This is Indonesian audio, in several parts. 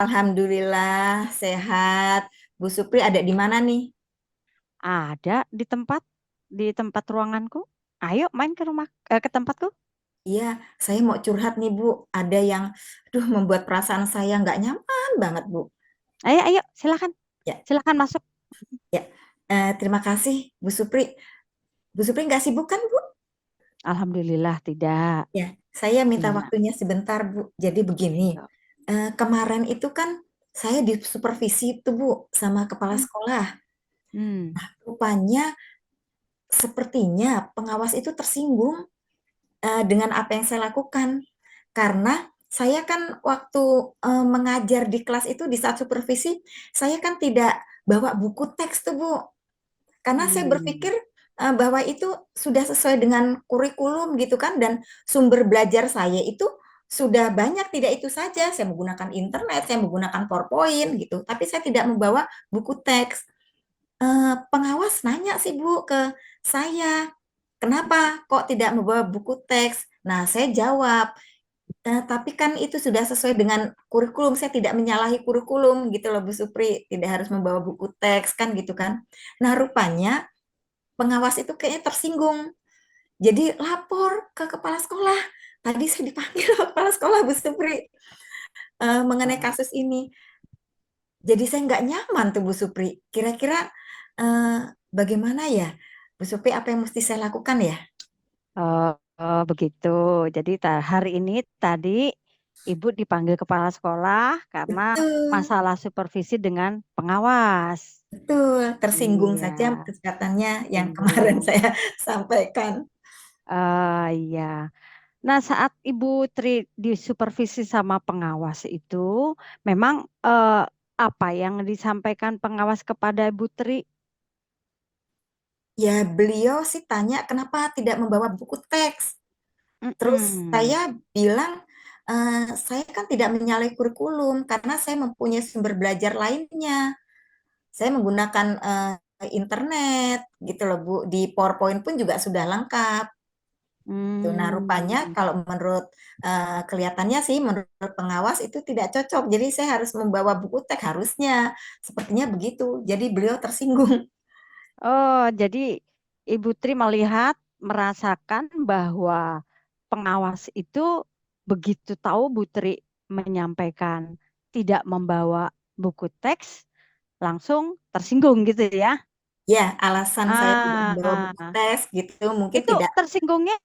Alhamdulillah sehat. Bu Supri ada di mana nih? Ada di tempat ruanganku. Ayo main ke tempatku. Iya, saya mau curhat nih Bu. Ada yang, membuat perasaan saya nggak nyaman banget Bu. Ayo, ayo, silakan. Ya, Silakan masuk. ya. Terima kasih Bu Supri. Bu Supri nggak sibuk kan Bu? Alhamdulillah tidak. Ya, saya minta Gimana? waktunya sebentar Bu. Jadi begini, Ayo. kemarin itu kan saya disupervisi tuh Bu sama kepala Hmm, sekolah. hmm, Rupanya, sepertinya pengawas itu tersinggung dengan apa yang saya lakukan. Karena saya kan waktu mengajar di kelas itu di saat supervisi, saya kan tidak bawa buku teks tuh Bu. Karena saya hmm. berpikir bahwa itu sudah sesuai dengan kurikulum gitu kan dan sumber belajar saya itu sudah banyak, tidak itu saja. Saya menggunakan internet, saya menggunakan PowerPoint gitu, tapi saya tidak membawa buku teks. Pengawas nanya sih Bu ke saya, kenapa kok tidak membawa buku teks? Nah, saya jawab, tapi kan itu sudah sesuai dengan kurikulum, saya tidak menyalahi kurikulum gitu loh Bu Supri, tidak harus membawa buku teks kan gitu kan. Nah, rupanya pengawas itu kayaknya tersinggung, jadi lapor ke kepala sekolah. Tadi saya dipanggil ke kepala sekolah Bu Supri mengenai Oh, kasus ini. Jadi saya nggak nyaman tuh Bu Supri. Kira-kira eh, bagaimana ya Bu Supri, apa yang mesti saya lakukan ya? begitu. Jadi hari ini tadi Ibu dipanggil kepala sekolah karena Betul. masalah supervisi dengan pengawas. Betul, tersinggung Iya, saja kelihatannya yang kemarin singgung. saya sampaikan. Iya. Nah, saat Ibu Tri disupervisi sama pengawas itu, memang apa yang disampaikan pengawas kepada Ibu Tri? Ya, beliau sih tanya kenapa tidak membawa buku teks. Terus Mm-mm. saya bilang, saya kan tidak menyalahi kurikulum karena saya mempunyai sumber belajar lainnya. Saya menggunakan internet gitu loh Bu. Di PowerPoint pun juga sudah lengkap. Tuh, nah, rupanya Hmm. kalau menurut kelihatannya sih menurut pengawas itu tidak cocok. Jadi saya harus membawa buku teks harusnya. Sepertinya begitu. Jadi beliau tersinggung. Oh, jadi Ibu Tri merasakan bahwa pengawas itu begitu tahu Bu Tri menyampaikan tidak membawa buku teks, langsung tersinggung gitu ya? Ya, alasan saya tidak membawa buku Ah, teks gitu mungkin itu tidak. tersinggungnya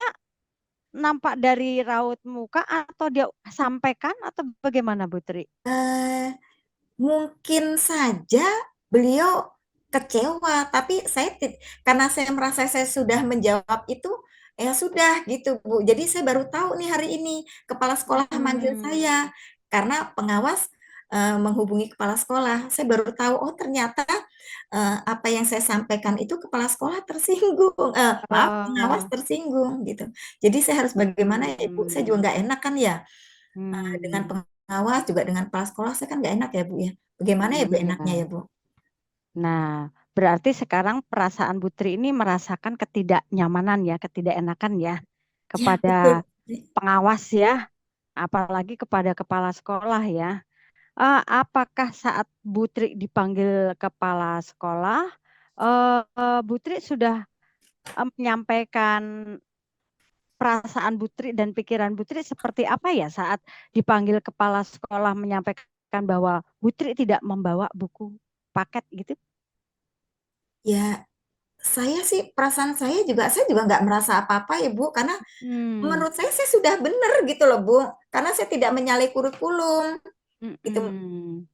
nampak dari raut muka atau dia sampaikan atau bagaimana Bu Tri? eh, Mungkin saja beliau kecewa, tapi karena saya merasa saya sudah menjawab itu, ya sudah gitu Bu. Jadi saya baru tahu nih hari ini kepala sekolah manggil Hmm. saya karena pengawas menghubungi kepala sekolah. Saya baru tahu, oh ternyata apa yang saya sampaikan itu kepala sekolah tersinggung. Maaf, pengawas Oh, tersinggung gitu. Jadi saya harus bagaimana ya Ibu? Saya juga hmm, nggak enak kan ya dengan hmm, pengawas juga dengan kepala sekolah, saya kan nggak enak ya Bu ya. Bagaimana ya Bu enaknya ya iya. Bu? Nah, berarti sekarang perasaan Putri ini merasakan ketidaknyamanan ya, ketidakenakan ya Ya kepada betul. pengawas ya, apalagi kepada kepala sekolah ya. Apakah saat Putri dipanggil kepala sekolah, Putri sudah menyampaikan perasaan Putri dan pikiran Putri seperti apa ya saat dipanggil kepala sekolah menyampaikan bahwa Putri tidak membawa buku paket gitu? Ya, saya juga nggak merasa apa-apa ya Bu, karena Hmm. menurut saya sudah benar gitu loh Bu, karena saya tidak menyalahi kurikulum gitu. Mm-mm.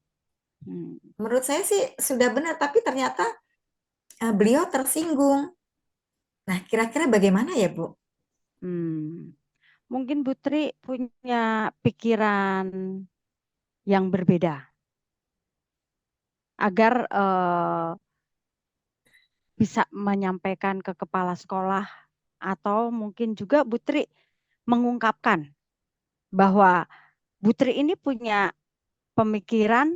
Hmm. Menurut saya sih sudah benar, tapi ternyata beliau tersinggung. Nah, kira-kira bagaimana ya Bu? Hmm. Mungkin Putri punya pikiran yang berbeda agar bisa menyampaikan ke kepala sekolah atau mungkin juga Putri mengungkapkan bahwa Putri ini punya pemikiran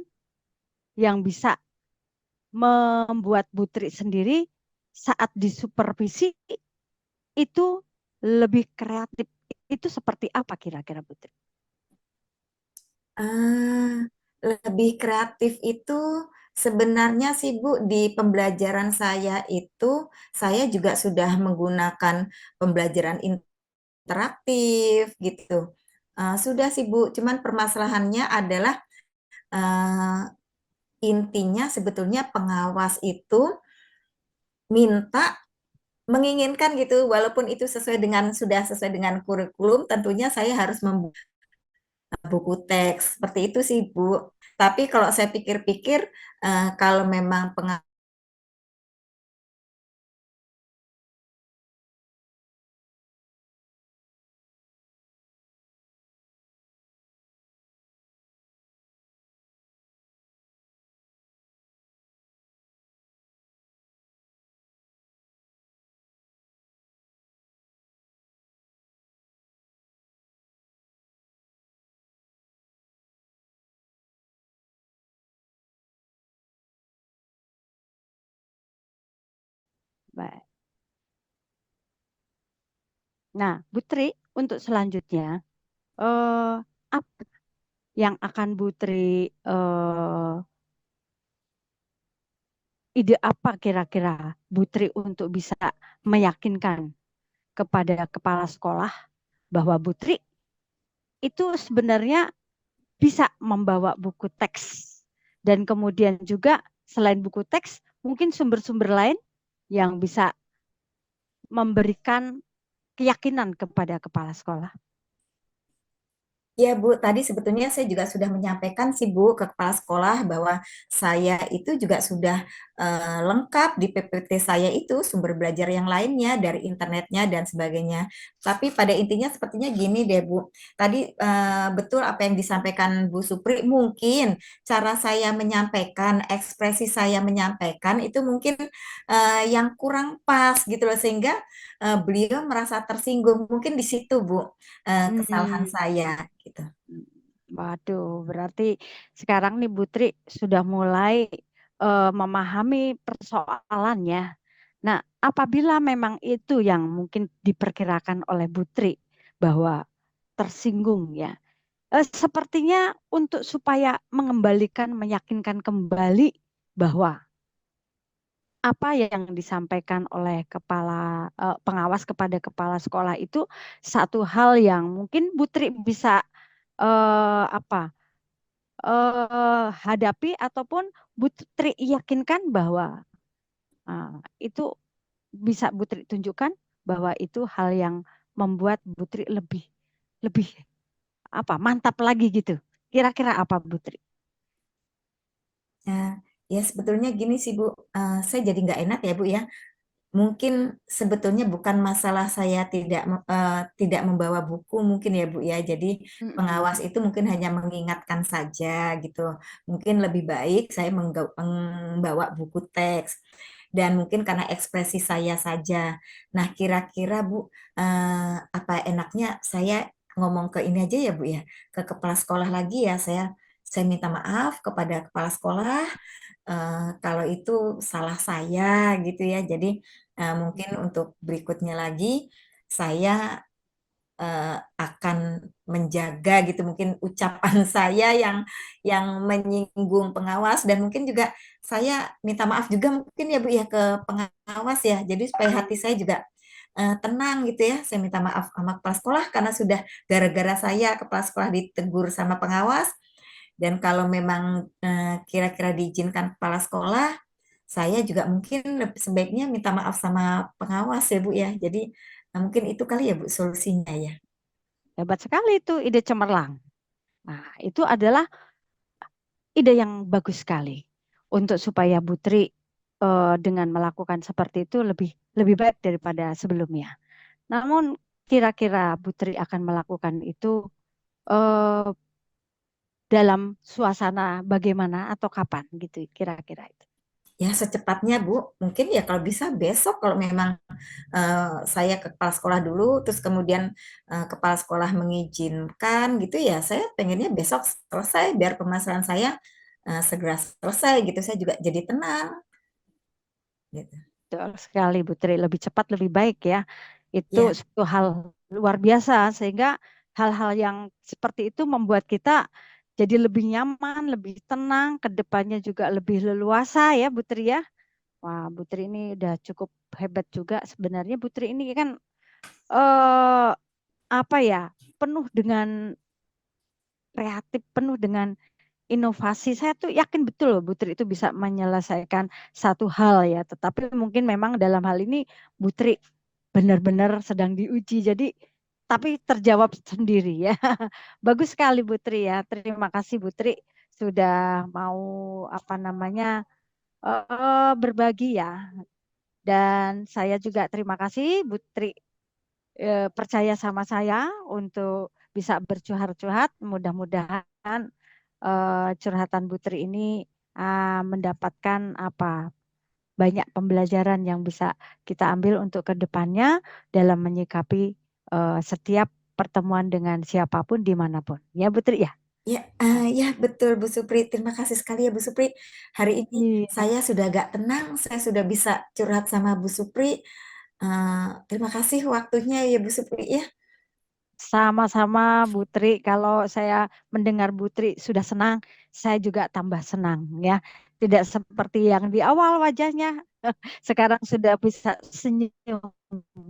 yang bisa membuat Putri sendiri saat disupervisi itu lebih kreatif. Itu seperti apa kira-kira Putri? Ah, lebih kreatif itu sebenarnya sih Bu, di pembelajaran saya itu saya juga sudah menggunakan pembelajaran interaktif gitu. Sudah sih Bu, cuman permasalahannya adalah eh, intinya sebetulnya pengawas itu minta menginginkan gitu, walaupun itu sudah sesuai dengan kurikulum, tentunya saya harus membuat buku teks seperti itu sih Bu. Tapi kalau saya pikir-pikir, kalau memang Baik. Nah, Putri, untuk selanjutnya, eh, apa yang akan Putri, ide apa kira-kira Putri untuk bisa meyakinkan kepada kepala sekolah bahwa Putri itu sebenarnya bisa membawa buku teks dan kemudian juga selain buku teks mungkin sumber-sumber lain yang bisa memberikan keyakinan kepada kepala sekolah. Ya Bu, tadi sebetulnya saya juga sudah menyampaikan sih Bu ke kepala sekolah bahwa saya itu juga sudah lengkap di PPT saya itu sumber belajar yang lainnya dari internetnya dan sebagainya. Tapi pada intinya sepertinya gini deh Bu, tadi betul apa yang disampaikan Bu Supri, mungkin cara saya menyampaikan, ekspresi saya menyampaikan itu mungkin yang kurang pas gitu loh sehingga beliau merasa tersinggung. Mungkin di situ Bu kesalahan Hmm. saya gitu. Waduh, berarti sekarang nih Putri sudah mulai memahami persoalannya. Nah, apabila memang itu yang mungkin diperkirakan oleh Putri bahwa tersinggung ya, sepertinya untuk supaya mengembalikan, meyakinkan kembali bahwa apa yang disampaikan oleh pengawas kepada kepala sekolah itu satu hal yang mungkin Putri bisa apa hadapi ataupun Putri yakinkan bahwa itu bisa Putri tunjukkan bahwa itu hal yang membuat Putri lebih lebih apa mantap lagi gitu. Kira-kira apa Putri? Nah, ya sebetulnya gini sih Bu, saya jadi nggak enak ya Bu ya. Mungkin sebetulnya bukan masalah saya tidak membawa buku mungkin ya Bu ya. Jadi pengawas Mm-mm. itu mungkin hanya mengingatkan saja gitu. Mungkin lebih baik saya membawa buku teks dan mungkin karena ekspresi saya saja. Nah, kira-kira Bu, apa enaknya saya ngomong ke ini aja ya Bu ya, ke kepala sekolah lagi ya. Saya minta maaf kepada kepala sekolah kalau itu salah saya gitu ya. Jadi mungkin untuk berikutnya lagi saya akan menjaga gitu mungkin ucapan saya yang menyinggung pengawas dan mungkin juga saya minta maaf juga mungkin ya Bu ya ke pengawas ya. Jadi supaya hati saya juga tenang gitu ya. Saya minta maaf sama kepala sekolah karena sudah gara-gara saya kepala sekolah ditegur sama pengawas dan kalau memang kira-kira diizinkan kepala sekolah, saya juga mungkin sebaiknya minta maaf sama pengawas ya Bu ya. Jadi mungkin itu kali ya Bu solusinya ya. Hebat sekali itu ide cemerlang. Nah, itu adalah ide yang bagus sekali untuk supaya Putri dengan melakukan seperti itu lebih lebih baik daripada sebelumnya. Namun kira-kira Putri akan melakukan itu eh, dalam suasana bagaimana atau kapan gitu kira-kira itu. Ya secepatnya Bu, mungkin ya kalau bisa besok kalau memang saya ke kepala sekolah dulu, terus kemudian kepala sekolah mengizinkan gitu ya, saya pengennya besok selesai biar permasalahan saya segera selesai gitu, saya juga jadi tenang gitu. Betul sekali Putri, lebih cepat lebih baik ya. Itu Ya, suatu hal luar biasa sehingga hal-hal yang seperti itu membuat kita jadi lebih nyaman, lebih tenang, ke depannya juga lebih leluasa ya Bu Tri ya. Wah, Bu Tri ini udah cukup hebat juga. Sebenarnya Bu Tri ini kan eh apa ya? Penuh dengan kreatif, penuh dengan inovasi. Saya tuh yakin betul loh Bu Tri itu bisa menyelesaikan satu hal ya. Tetapi mungkin memang dalam hal ini Bu Tri benar-benar sedang diuji. Jadi tapi terjawab sendiri ya. Bagus sekali Bu Tri ya. Terima kasih Bu Tri sudah mau apa namanya berbagi ya. Dan saya juga terima kasih Bu Tri percaya sama saya untuk bisa bercurhat-curhat. Mudah-mudahan curhatan Putri ini mendapatkan apa banyak pembelajaran yang bisa kita ambil untuk ke depannya dalam menyikapi setiap pertemuan dengan siapapun dimanapun. Ya, Putri ya. Ya, ya betul Bu Supri. Terima kasih sekali ya Bu Supri. Hari ini Iya. saya sudah agak tenang, saya sudah bisa curhat sama Bu Supri. Terima kasih waktunya ya Bu Supri ya. Sama-sama Putri. Kalau saya mendengar Putri sudah senang, saya juga tambah senang ya. Tidak seperti yang di awal wajahnya, sekarang sudah bisa senyum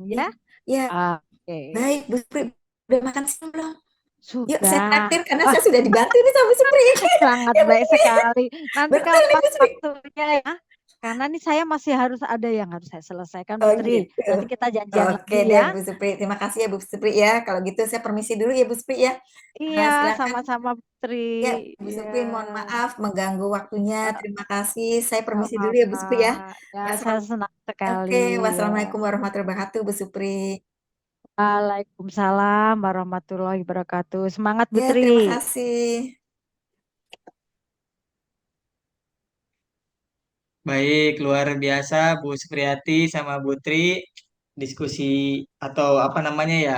ya. Ya, Oke, baik Bu Supri. Udah makan siang belum? Yuk, saya sudah. traktir karena saya sudah dibantu nih sama Bu Supri. Sangat Ya Bu baik Supri. sekali. Nanti Betul kalau nih pas Bu Supri. waktunya ya, karena nih saya masih harus ada yang harus saya selesaikan, Oh Putri. gitu. Nanti kita janjian Oke lagi deh ya. Bu Supri. Terima kasih ya Bu Supri ya. Kalau gitu saya permisi dulu ya Bu Supri ya. Iya, Silakan. sama-sama, Putri. Ya, Bu Iya, Supri, mohon maaf mengganggu waktunya. eh, Terima kasih. Saya nggak permisi dulu ya, Bu apa-apa. Supri ya. Ya, saya Wassalamu- senang sekali. Oke, Ya. wassalamualaikum warahmatullahi wabarakatuh, Bu Supri. Waalaikumsalam warahmatullahi wabarakatuh. Semangat, Ya, Putri. terima kasih. Baik, luar biasa Bu Supriyati sama Bu Tri diskusi atau apa namanya ya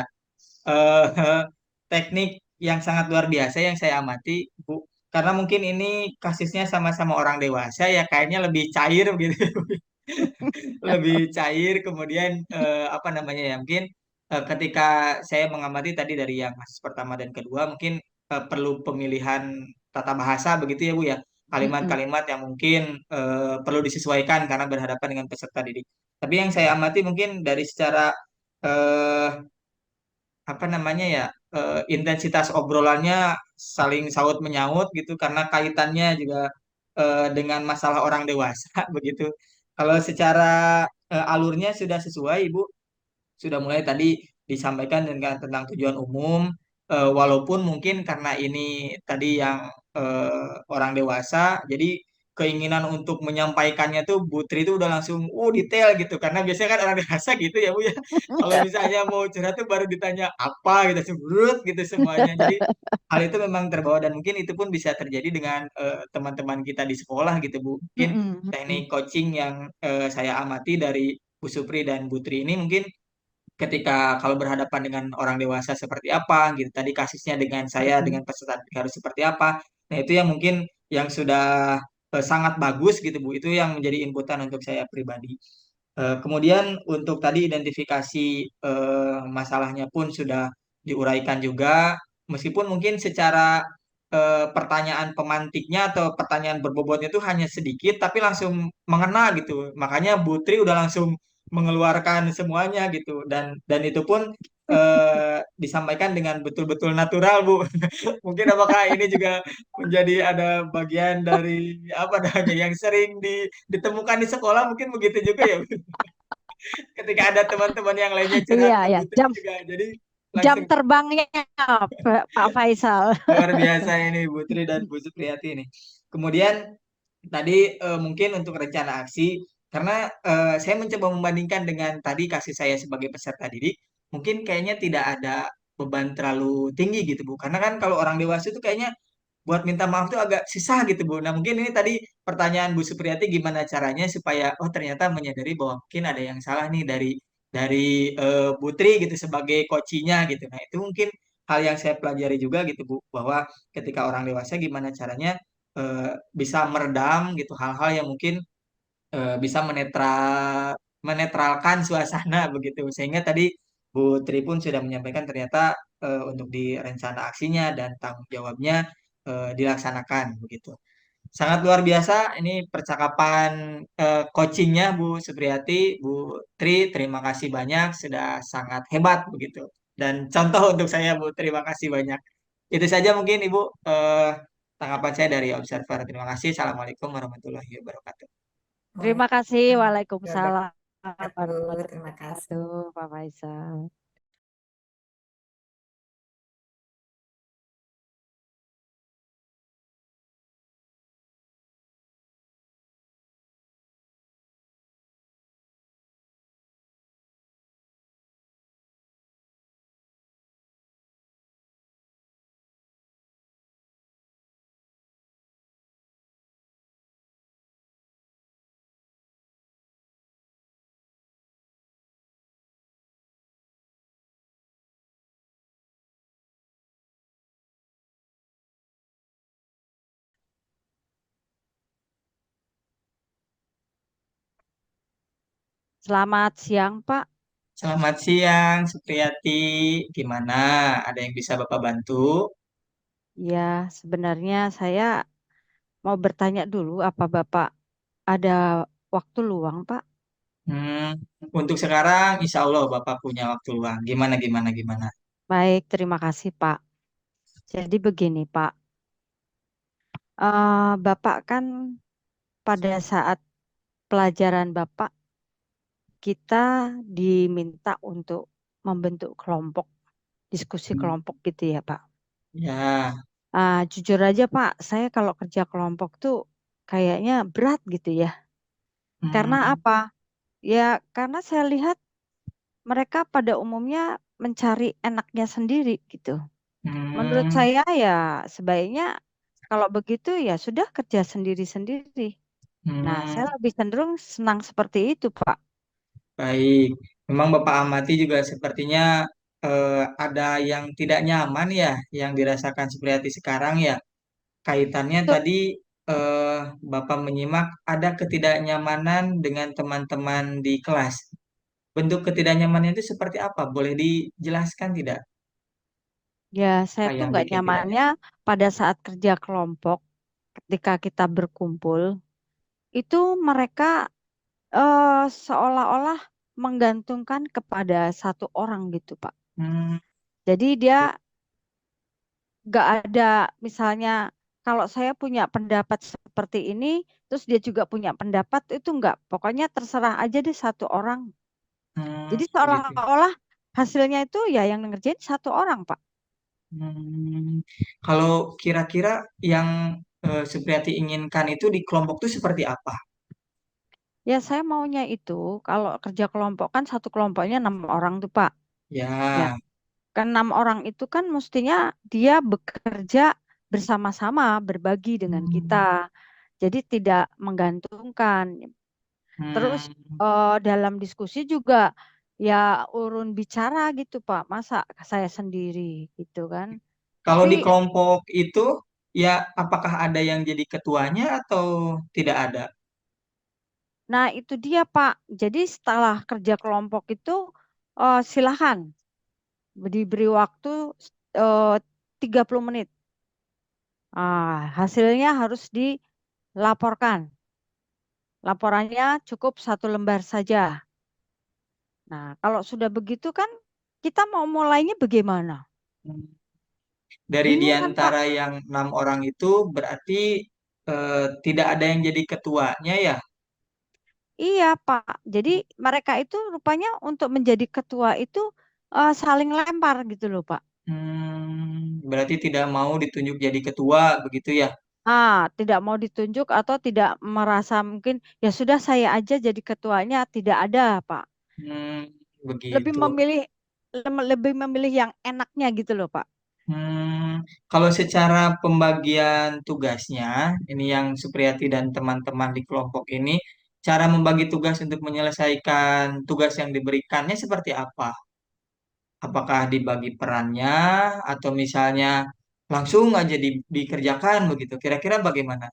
eh teknik yang sangat luar biasa yang saya amati Bu. Karena mungkin ini kasusnya sama-sama orang dewasa ya kayaknya lebih cair gitu. Lebih cair kemudian apa namanya ya mungkin ketika saya mengamati tadi dari yang kasus pertama dan kedua mungkin perlu pemilihan tata bahasa begitu ya Bu ya Mm-mm. kalimat-kalimat yang mungkin perlu disesuaikan karena berhadapan dengan peserta didik. Tapi yang saya amati mungkin dari secara eh, apa namanya ya intensitas obrolannya saling saut menyaut gitu karena kaitannya juga dengan masalah orang dewasa begitu. Kalau secara alurnya sudah sesuai Ibu, sudah mulai tadi disampaikan dengan tentang tujuan umum, walaupun mungkin karena ini tadi yang orang dewasa, jadi keinginan untuk menyampaikannya tuh Bu Tri itu udah langsung detail gitu karena biasanya kan orang dewasa gitu ya Bu ya kalau misalnya mau curhat tuh baru ditanya apa gitu sebrut gitu semuanya jadi hal itu memang terbawa dan mungkin itu pun bisa terjadi dengan teman-teman kita di sekolah gitu Bu mungkin Mm-mm. teknik Mm-mm. coaching yang saya amati dari Bu Supri dan Bu Tri ini mungkin ketika kalau berhadapan dengan orang dewasa seperti apa gitu tadi kasusnya dengan saya Mm-mm. dengan peserta didik harus seperti apa nah itu yang mungkin yang sudah sangat bagus gitu Bu itu yang menjadi inputan untuk saya pribadi. Kemudian untuk tadi identifikasi masalahnya pun sudah diuraikan juga, meskipun mungkin secara pertanyaan pemantiknya atau pertanyaan berbobotnya itu hanya sedikit, tapi langsung mengena gitu. Makanya Butri udah langsung mengeluarkan semuanya gitu, dan itu pun disampaikan dengan betul-betul natural, Bu. Mungkin apakah ini juga menjadi ada bagian dari apa namanya yang sering ditemukan di sekolah, mungkin begitu juga ya, Bu ketika ada teman-teman yang lainnya curhat Iya, ke ya. Putri Jam juga. Jadi jam langsung terbangnya Pak Faisal. luar biasa ini Putri dan Bu Supriyati ini. Kemudian tadi mungkin untuk rencana aksi, karena saya mencoba membandingkan dengan tadi kasus saya sebagai peserta didik, mungkin kayaknya tidak ada beban terlalu tinggi gitu Bu. Karena kan kalau orang dewasa itu kayaknya buat minta maaf tuh agak susah gitu Bu. Nah mungkin ini tadi pertanyaan Bu Supriyati gimana caranya supaya oh ternyata menyadari bahwa mungkin ada yang salah nih dari Putri gitu sebagai coachnya gitu. Nah itu mungkin hal yang saya pelajari juga gitu Bu bahwa ketika orang dewasa gimana caranya bisa meredam gitu hal-hal yang mungkin bisa menetralkan suasana begitu sehingga tadi Bu Tri pun sudah menyampaikan ternyata untuk di rencana aksinya dan tanggung jawabnya dilaksanakan begitu. Sangat luar biasa ini percakapan coachingnya Bu Supriyati, Bu Tri, terima kasih banyak, sudah sangat hebat begitu. Dan contoh untuk saya Bu, terima kasih banyak. Itu saja mungkin Ibu tanggapan saya dari Observer. Terima kasih. Assalamualaikum warahmatullahi wabarakatuh. Terima kasih. Waalaikumsalam Waalaikumsalam warahmatullahi warahmatullahi wabarakatuh. Terima kasih. wabarakatuh, Pak Faisal. Selamat siang, Pak. Selamat siang, Supriyati. Gimana? Ada yang bisa Bapak bantu? Ya, sebenarnya saya mau bertanya dulu, apa Bapak ada waktu luang, Pak? Hmm, untuk sekarang, insya Allah Bapak punya waktu luang. Gimana, gimana, gimana? Baik, terima kasih, Pak. Jadi begini, Pak. Bapak kan pada saat pelajaran Bapak, kita diminta untuk membentuk kelompok, diskusi Hmm, kelompok gitu ya, Pak. ya, Jujur aja, Pak, saya kalau kerja kelompok tuh kayaknya berat gitu ya. Karena hmm, apa? Ya, karena saya lihat mereka pada umumnya mencari enaknya sendiri gitu. Menurut hmm, saya ya sebaiknya kalau begitu ya sudah kerja sendiri-sendiri. Nah, saya hmm. lebih cenderung senang seperti itu, Pak. Baik, memang Bapak amati juga sepertinya ada yang tidak nyaman ya, yang dirasakan Supriyati sekarang ya. Kaitannya Tuh, tadi eh, Bapak menyimak ada ketidaknyamanan dengan teman-teman di kelas. Bentuk ketidaknyamanan itu seperti apa? Boleh dijelaskan tidak? ya saya Apa tuh yang nggak bikin tidak nyamannya nyaman? pada saat kerja kelompok ketika kita berkumpul itu mereka seolah-olah menggantungkan kepada satu orang gitu, Pak. Hmm, Jadi dia nggak ada misalnya kalau saya punya pendapat seperti ini, terus dia juga punya pendapat itu nggak. Pokoknya terserah aja deh satu orang. Jadi begitu. seolah-olah hasilnya itu ya yang ngerjain satu orang, Pak. Hmm, kalau kira-kira yang Supriyati inginkan itu di kelompok itu seperti apa? Ya saya maunya itu kalau kerja kelompok kan satu kelompoknya 6 orang tuh, Pak. Ya, Ya, kan 6 orang itu kan mestinya dia bekerja bersama-sama, berbagi dengan kita. hmm, Jadi tidak menggantungkan. Terus hmm. dalam diskusi juga ya urun bicara gitu Pak. Masa saya sendiri gitu kan. Kalau Tapi di kelompok itu, ya apakah ada yang jadi ketuanya atau tidak ada? nah itu dia Pak. Jadi setelah kerja kelompok itu silakan diberi waktu eh, 30 menit. Hasilnya harus dilaporkan. Laporannya cukup 1 lembar saja. Nah, kalau sudah begitu kan kita mau mulainya bagaimana? Hmm. Dari di Bingung kan Pak? antara yang 6 orang itu berarti tidak ada yang jadi ketuanya ya? Iya, Pak. Jadi mereka itu rupanya untuk menjadi ketua itu saling lempar gitu loh, Pak. Berarti tidak mau ditunjuk jadi ketua begitu ya? Tidak mau ditunjuk atau tidak merasa mungkin ya sudah saya aja jadi ketuanya, tidak ada, Pak. Hmm, Lebih begitu. memilih lebih memilih yang enaknya gitu loh, Pak. Kalau secara pembagian tugasnya, ini yang Supriyati dan teman-teman di kelompok ini, cara membagi tugas untuk menyelesaikan tugas yang diberikannya seperti apa? Apakah dibagi perannya atau misalnya langsung aja dikerjakan begitu? Kira-kira bagaimana?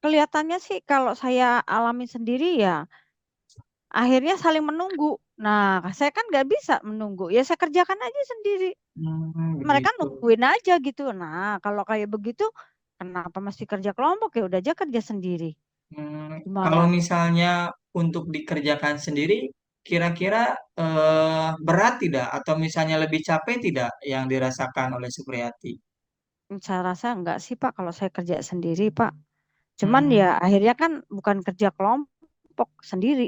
Kelihatannya sih kalau saya alami sendiri ya akhirnya saling menunggu. Nah, saya kan nggak bisa menunggu. Ya saya kerjakan aja sendiri. Mereka Begitu. nungguin aja gitu. Nah, kalau kayak begitu, kenapa mesti kerja kelompok? Ya udah aja kerja sendiri. Gimana? Kalau misalnya untuk dikerjakan sendiri, kira-kira berat tidak? Atau misalnya lebih capek tidak yang dirasakan oleh Supriyati? Saya rasa enggak sih Pak kalau saya kerja sendiri Pak. Cuman ya Hmm, akhirnya kan bukan kerja kelompok sendiri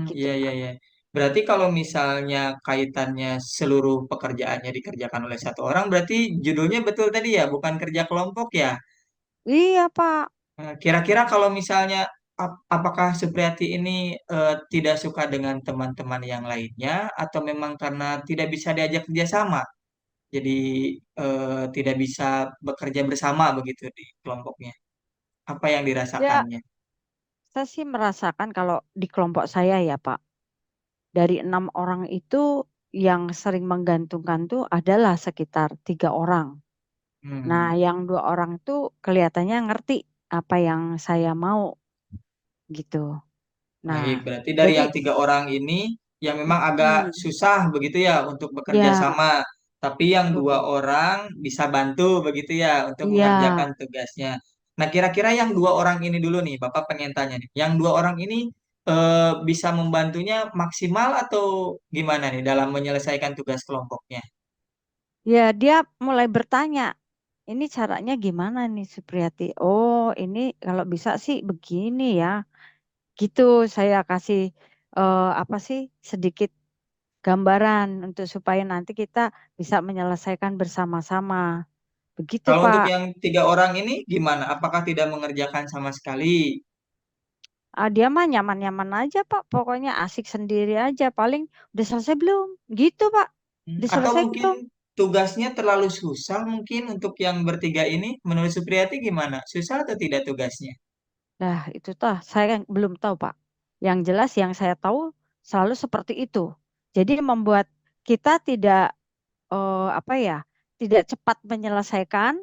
gitu. iya, iya, iya. Berarti kalau misalnya kaitannya seluruh pekerjaannya dikerjakan oleh satu orang, berarti judulnya betul tadi ya, bukan kerja kelompok ya? Iya Pak. Kira-kira kalau misalnya apakah Supriyati ini tidak suka dengan teman-teman yang lainnya atau memang karena tidak bisa diajak kerjasama, jadi tidak bisa bekerja bersama begitu di kelompoknya? Apa yang Ya, dirasakannya? saya sih merasakan kalau di kelompok saya ya Pak, dari 6 orang itu yang sering menggantungkan tuh adalah sekitar 3 orang. Nah, Hmm. yang 2 orang itu kelihatannya ngerti apa yang saya mau gitu. Nah, Baik, berarti dari jadi yang 3 orang ini yang memang agak mm, susah begitu ya untuk bekerja ya sama, tapi yang dua betul. orang bisa bantu begitu ya untuk Iya, mengerjakan tugasnya. Nah, kira-kira yang 2 orang ini dulu nih, Bapak pengen tanya nih, yang 2 orang ini bisa membantunya maksimal atau gimana nih dalam menyelesaikan tugas kelompoknya? ya dia mulai bertanya, ini caranya gimana nih Supriyati? Oh, ini kalau bisa sih begini ya. Gitu saya kasih apa sih sedikit gambaran untuk supaya nanti kita bisa menyelesaikan bersama-sama. Begitu, Kalau untuk Pak. yang 3 orang ini gimana? Apakah tidak mengerjakan sama sekali? Ah, dia mah nyaman-nyaman aja, Pak. Pokoknya asik sendiri aja. Paling udah selesai belum? Gitu, Pak. Udah Atau selesai mungkin belum? tugasnya terlalu susah mungkin untuk yang bertiga ini. Menurut Supriyati gimana? Susah atau tidak tugasnya? Nah, itu tah saya kan belum tahu, Pak. Yang jelas yang saya tahu selalu seperti itu. Jadi membuat kita tidak apa ya, tidak cepat menyelesaikan,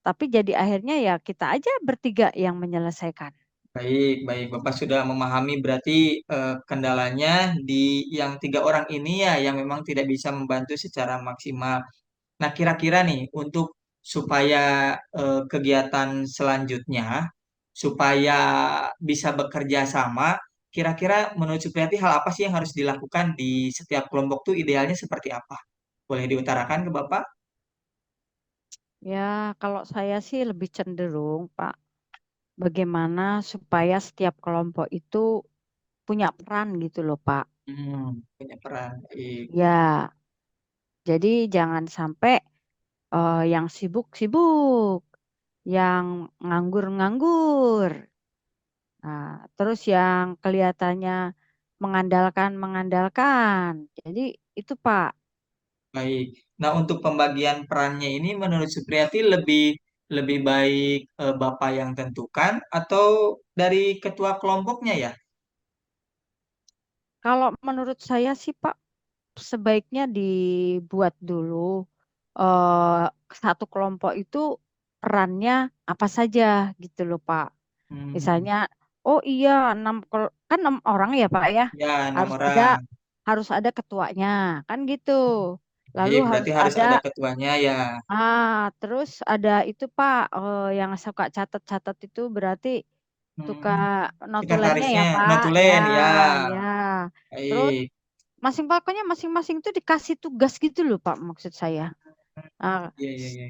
tapi jadi akhirnya ya kita aja bertiga yang menyelesaikan. Baik, baik. Bapak sudah memahami berarti kendalanya di yang 3 orang ini ya yang memang tidak bisa membantu secara maksimal. Nah, kira-kira nih untuk supaya kegiatan selanjutnya supaya bisa bekerja sama, kira-kira menurut Supriyati hal apa sih yang harus dilakukan di setiap kelompok tuh idealnya seperti apa? Boleh diutarakan ke Bapak? Ya, kalau saya sih lebih cenderung, Pak, bagaimana supaya setiap kelompok itu punya peran gitu loh, Pak. Punya peran. Baik, Ya, jadi jangan sampai yang sibuk-sibuk, yang nganggur-nganggur. Nah, terus yang kelihatannya mengandalkan. Jadi itu, Pak. baik. Nah, untuk pembagian perannya ini menurut Supriyati lebih lebih baik Bapak yang tentukan atau dari ketua kelompoknya ya? Kalau menurut saya sih, Pak, sebaiknya dibuat dulu satu kelompok itu perannya apa saja gitu loh Pak. Hmm, Misalnya, oh iya kan 6 orang ya Pak ya, ya, enam harus ada orang. harus ada ketuanya kan gitu. Lalu Baik, harus berarti harus ada ada ketuanya ya. terus ada itu Pak yang suka catat-catat itu berarti suka Hmm, notulennya ya sekretarisnya Pak ya notulen ya. ya. Terus Baik. pokoknya masing-masing itu dikasih tugas gitu loh Pak maksud saya. Nah, Iya, iya, iya.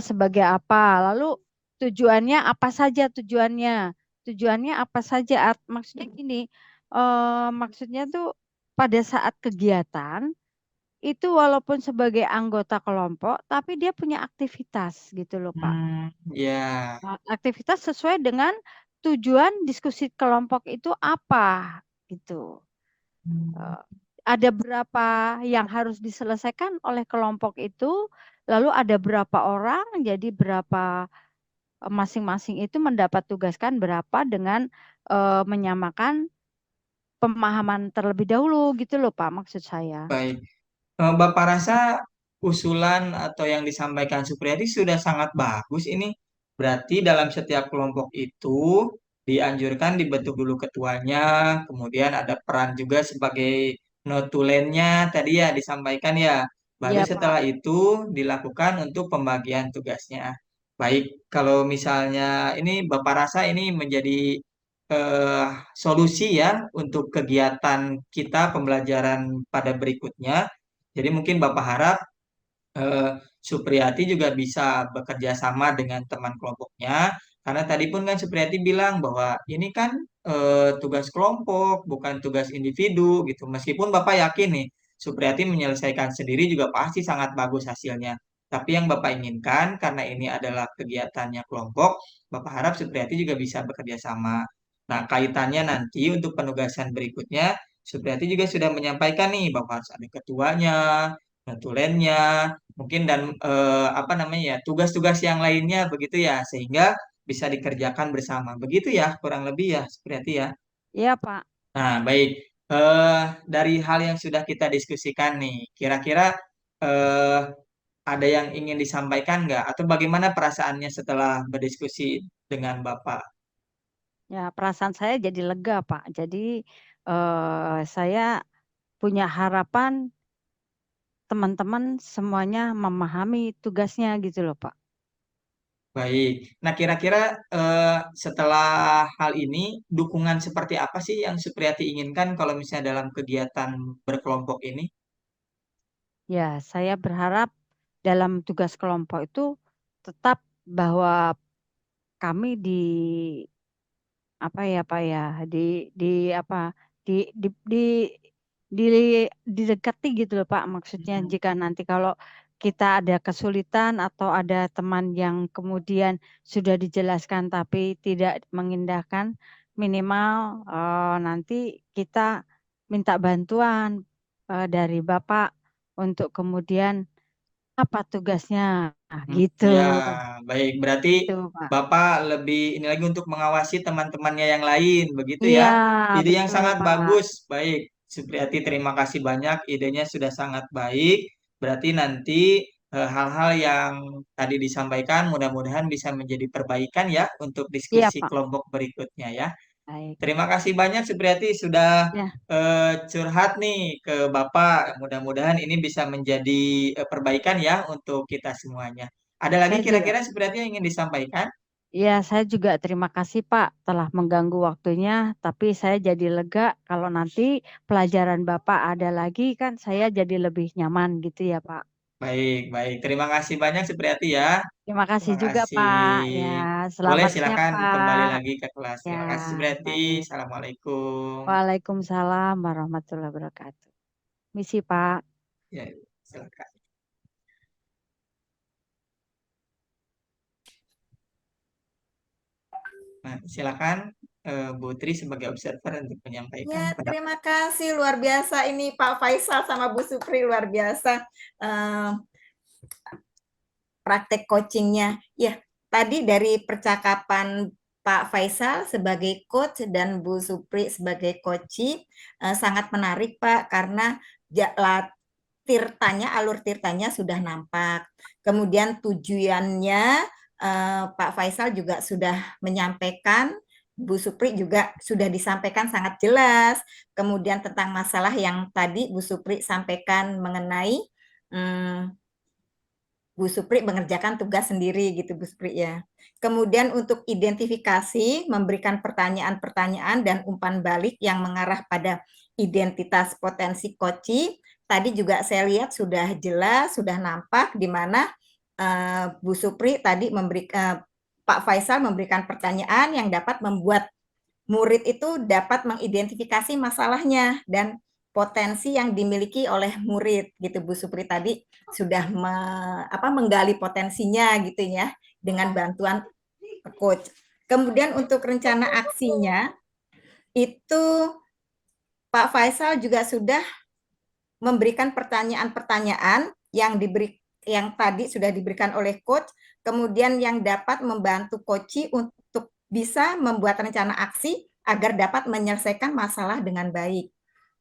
sebagai apa lalu tujuannya apa saja tujuannya apa saja maksudnya gini maksudnya tuh pada saat kegiatan itu walaupun sebagai anggota kelompok tapi dia punya aktivitas gitu loh Pak. Ya. Nah, aktivitas sesuai dengan tujuan diskusi kelompok itu apa gitu. Hmm, Eh, ada berapa yang harus diselesaikan oleh kelompok itu, lalu ada berapa orang, jadi berapa masing-masing itu mendapat tugaskan berapa dengan menyamakan pemahaman terlebih dahulu gitu loh Pak maksud saya. baik. Bapak rasa usulan atau yang disampaikan Supriyadi sudah sangat bagus ini. Berarti dalam setiap kelompok itu dianjurkan dibentuk dulu ketuanya, kemudian ada peran juga sebagai notulennya tadi ya disampaikan ya. Baru Iya, Pak. setelah itu dilakukan untuk pembagian tugasnya. Baik, kalau misalnya ini Bapak rasa ini menjadi eh, solusi ya untuk kegiatan kita pembelajaran pada berikutnya. Jadi mungkin Bapak harap eh, Supriyati juga bisa bekerja sama dengan teman kelompoknya. Karena tadi pun kan Supriyati bilang bahwa ini kan tugas kelompok, bukan tugas individu gitu. Meskipun Bapak yakin nih, Supriyati menyelesaikan sendiri juga pasti sangat bagus hasilnya. Tapi yang Bapak inginkan, karena ini adalah kegiatannya kelompok, Bapak harap Supriyati juga bisa bekerja sama. Nah, kaitannya nanti untuk penugasan berikutnya, Supriyati juga sudah menyampaikan nih bahwa harus ada ketuanya, notulennya, mungkin dan apa namanya ya tugas-tugas yang lainnya begitu ya sehingga bisa dikerjakan bersama begitu ya kurang lebih ya seperti ya. Iya, Pak. Nah baik, eh dari hal yang sudah kita diskusikan nih kira-kira eh ada yang ingin disampaikan nggak atau bagaimana perasaannya setelah berdiskusi dengan Bapak? Ya, perasaan saya jadi lega, Pak. Jadi saya punya harapan teman-teman semuanya memahami tugasnya gitu loh, Pak. Baik, nah kira-kira setelah hal ini dukungan seperti apa sih yang Supriyati inginkan kalau misalnya dalam kegiatan berkelompok ini? Ya, saya berharap dalam tugas kelompok itu tetap bahwa kami apa ya di apa di di di di didekati gitu loh Pak, maksudnya jika nanti kalau kita ada kesulitan atau ada teman yang kemudian sudah dijelaskan tapi tidak mengindahkan, minimal nanti kita minta bantuan dari Bapak untuk kemudian apa tugasnya. Nah, gitu. Ya, baik. Berarti Itu Pak. Bapak lebih ini lagi untuk mengawasi teman-temannya yang lain, begitu Iya, ya. Ide yang betul sangat Pak. bagus. Baik, Supriyati terima kasih banyak. Idenya sudah sangat baik. Berarti nanti hal-hal yang tadi disampaikan mudah-mudahan bisa menjadi perbaikan ya untuk Iya diskusi Pak. kelompok berikutnya ya. Baik. Terima kasih banyak Supriyati sudah Ya, curhat nih ke Bapak. Mudah-mudahan ini bisa menjadi perbaikan ya untuk kita semuanya. Ada lagi saya juga. kira-kira Supriyati yang ingin disampaikan? Ya, saya juga terima kasih Pak telah mengganggu waktunya, tapi saya jadi lega kalau nanti pelajaran Bapak ada lagi kan saya jadi lebih nyaman gitu ya Pak. Baik, baik. Terima kasih banyak Supriyati ya. Terima kasih Terima juga kasih. Pak. Ya, Boleh selamat siang silakan kembali Pak. lagi ke kelas. Ya, Terima kasih Supriyati. baik. Assalamualaikum. Waalaikumsalam warahmatullahi wabarakatuh. Misi Pak. Ya, silakan. Nah, silakan Bu Tri sebagai observer untuk menyampaikan Ya, pendapat. terima kasih luar biasa ini Pak Faisal sama Bu Supri luar biasa eh, praktek coachingnya. Ya, tadi dari percakapan Pak Faisal sebagai coach dan Bu Supri sebagai coaching sangat menarik Pak karena tirtanya, alur tirtanya sudah nampak. Kemudian tujuannya Pak Faisal juga sudah menyampaikan, Bu Supri juga sudah disampaikan sangat jelas. Kemudian tentang masalah yang tadi Bu Supri sampaikan mengenai Bu Supri mengerjakan tugas sendiri gitu Bu Supri ya. Kemudian untuk identifikasi, memberikan pertanyaan-pertanyaan dan umpan balik yang mengarah pada identitas potensi koci. Tadi juga saya lihat sudah jelas, sudah nampak di mana Bu Supri tadi Pak Faisal memberikan pertanyaan yang dapat membuat murid itu dapat mengidentifikasi masalahnya dan potensi yang dimiliki oleh murid gitu Bu Supri tadi sudah menggali potensinya gitu ya dengan bantuan coach. Kemudian untuk rencana aksinya itu Pak Faisal juga sudah memberikan pertanyaan-pertanyaan yang tadi sudah diberikan oleh coach, kemudian yang dapat membantu coach untuk bisa membuat rencana aksi agar dapat menyelesaikan masalah dengan baik.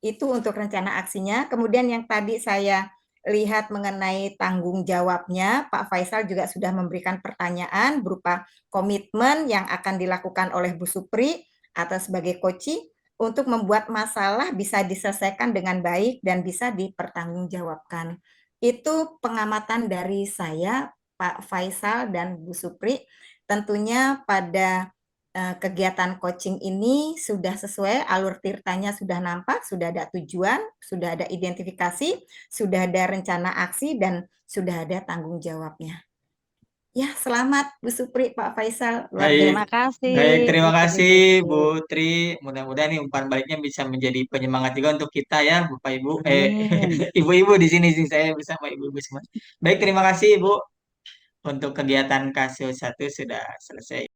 Itu untuk rencana aksinya. Kemudian yang tadi saya lihat mengenai tanggung jawabnya, Pak Faisal juga sudah memberikan pertanyaan berupa komitmen yang akan dilakukan oleh Bu Supri atau sebagai coach untuk membuat masalah bisa diselesaikan dengan baik dan bisa dipertanggungjawabkan. Itu pengamatan dari saya, Pak Faisal dan Bu Supri. Tentunya pada kegiatan coaching ini sudah sesuai, alur tirtanya sudah nampak, sudah ada tujuan, sudah ada identifikasi, sudah ada rencana aksi, dan sudah ada tanggung jawabnya. Ya, selamat Bu Supri, Pak Faisal, luar Baik, Terima biasa. kasih baik. Bu Terima Tri. kasih Bu Tri. Mudah-mudahan nih umpan baliknya bisa menjadi penyemangat juga untuk kita ya, Bapak Ibu. Amin. Ibu-ibu di sini sih saya bersama ibu-ibu semua. Baik, terima kasih Ibu untuk kegiatan kasus satu sudah selesai.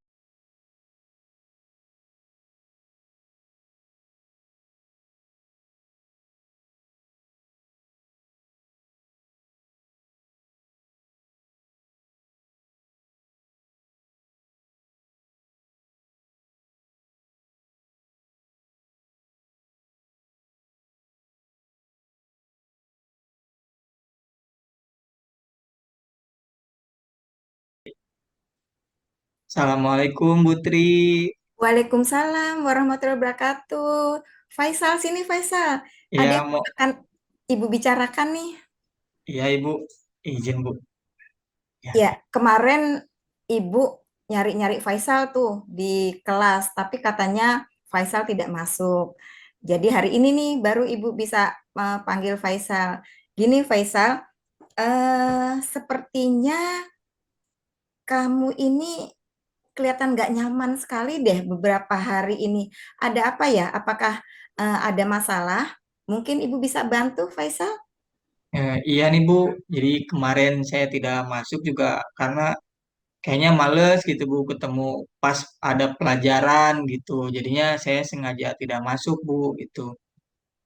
Assalamualaikum Bu Tri. Waalaikumsalam warahmatullahi wabarakatuh. Faisal, sini Faisal. Ada Ya, yang mau akan Ibu bicarakan nih. iya Ibu, izin Bu. Ya. Ya, kemarin Ibu nyari-nyari Faisal tuh di kelas, tapi katanya Faisal tidak masuk. Jadi hari ini nih baru Ibu bisa panggil Faisal. Gini Faisal, sepertinya kamu ini kelihatan nggak nyaman sekali deh beberapa hari ini. Ada apa ya? Apakah ada masalah? Mungkin Ibu bisa bantu, Faisal? Iya nih Bu, jadi kemarin saya tidak masuk juga karena kayaknya males gitu Bu ketemu pas ada pelajaran gitu. Jadinya saya sengaja tidak masuk Bu gitu.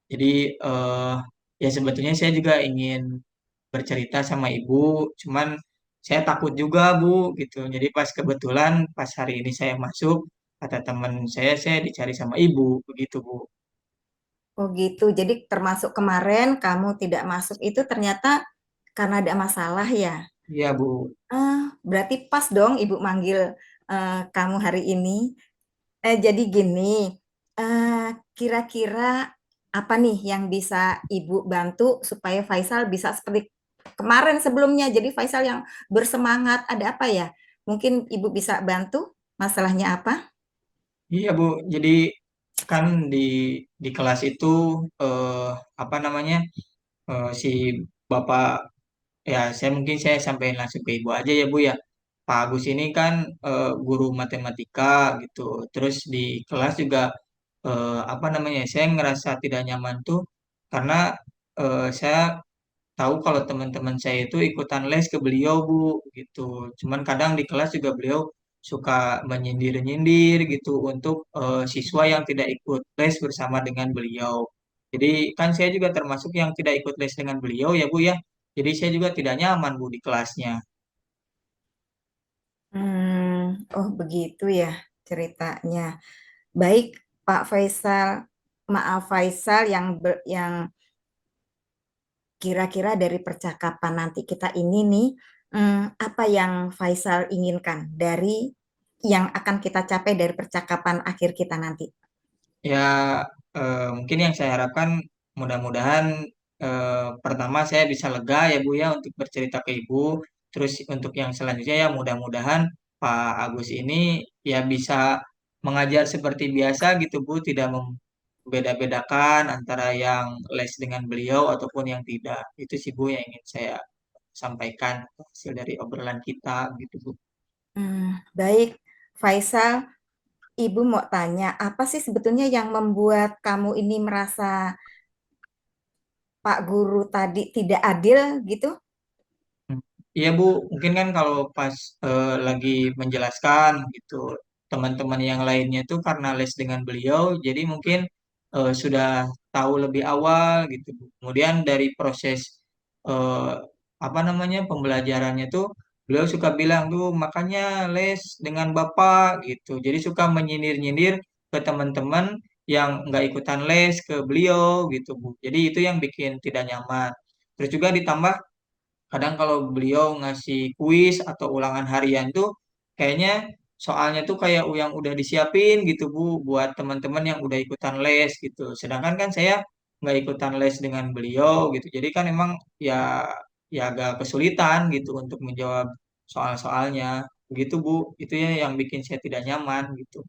Jadi eh, ya sebetulnya saya juga ingin bercerita sama Ibu, cuman saya takut juga Bu gitu. Jadi pas kebetulan pas hari ini saya masuk, kata teman saya dicari sama Ibu begitu Bu. Oh gitu. Jadi termasuk kemarin kamu tidak masuk itu ternyata karena ada masalah ya. Iya Bu. Berarti pas dong Ibu manggil kamu hari ini. Jadi gini, eh, kira-kira apa nih yang bisa Ibu bantu supaya Faisal bisa seperti kemarin sebelumnya. Jadi Faisal yang bersemangat, ada apa ya? Mungkin Ibu bisa bantu, masalahnya apa? Iya Bu. Jadi kan di kelas itu eh, apa namanya si Bapak ya saya sampaikan langsung ke Ibu aja ya Bu ya. Pak Agus ini kan guru matematika gitu. Terus di kelas juga apa namanya? Saya ngerasa tidak nyaman tuh karena saya tahu kalau teman-teman saya itu ikutan les ke beliau Bu gitu. Cuman kadang di kelas juga beliau suka menyindir-nyindir gitu untuk siswa yang tidak ikut les bersama dengan beliau. Jadi kan saya juga termasuk yang tidak ikut les dengan beliau ya Bu ya. Jadi saya juga tidak nyaman Bu di kelasnya. Oh begitu ya ceritanya. Baik, Pak Faisal. Maaf Faisal yang kira-kira dari percakapan nanti kita ini nih, apa yang Faisal inginkan dari yang akan kita capai dari percakapan akhir kita nanti? Ya, mungkin yang saya harapkan mudah-mudahan pertama saya bisa lega ya Bu ya untuk bercerita ke Ibu. Terus untuk yang selanjutnya ya mudah-mudahan Pak Agus ini ya bisa mengajar seperti biasa gitu Bu, tidak membeda-bedakan antara yang les dengan beliau ataupun yang tidak. Itu sih Bu yang ingin saya sampaikan hasil dari obrolan kita gitu Bu. Baik, Faisal, Ibu mau tanya, apa sih sebetulnya yang membuat kamu ini merasa Pak Guru tadi tidak adil gitu? Hmm. Iya Bu, mungkin kan kalau pas lagi menjelaskan gitu, teman-teman yang lainnya tuh karena les dengan beliau, jadi mungkin sudah tahu lebih awal gitu Bu. Kemudian dari proses eh, apa namanya pembelajarannya tuh, beliau suka bilang tuh makanya les dengan Bapak gitu. Jadi suka menyindir-nyindir ke teman-teman yang nggak ikutan les ke beliau gitu Bu. Jadi itu yang bikin tidak nyaman. Terus juga ditambah kadang kalau beliau ngasih kuis atau ulangan harian tuh kayaknya soalnya tuh kayak yang udah disiapin gitu Bu buat teman-teman yang udah ikutan les gitu. Sedangkan kan saya nggak ikutan les dengan beliau gitu. Jadi kan emang ya ya agak kesulitan gitu untuk menjawab soal-soalnya. Gitu Bu, itu ya yang bikin saya tidak nyaman gitu.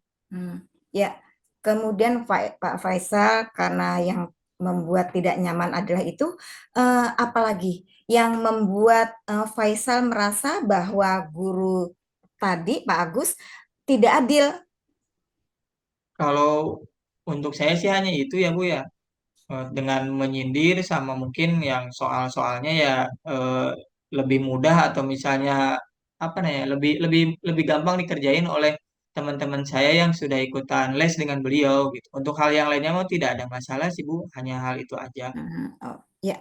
Ya, kemudian Pak Faisal karena yang membuat tidak nyaman adalah itu, apalagi yang membuat Faisal merasa bahwa guru tadi Pak Agus tidak adil. Kalau untuk saya sih hanya itu ya Bu ya. Dengan menyindir sama mungkin yang soal-soalnya ya eh, lebih mudah atau misalnya apa nih ya lebih lebih lebih gampang dikerjain oleh teman-teman saya yang sudah ikutan les dengan beliau gitu. Untuk hal yang lainnya mau tidak ada masalah sih Bu, hanya hal itu aja. Oh, ya,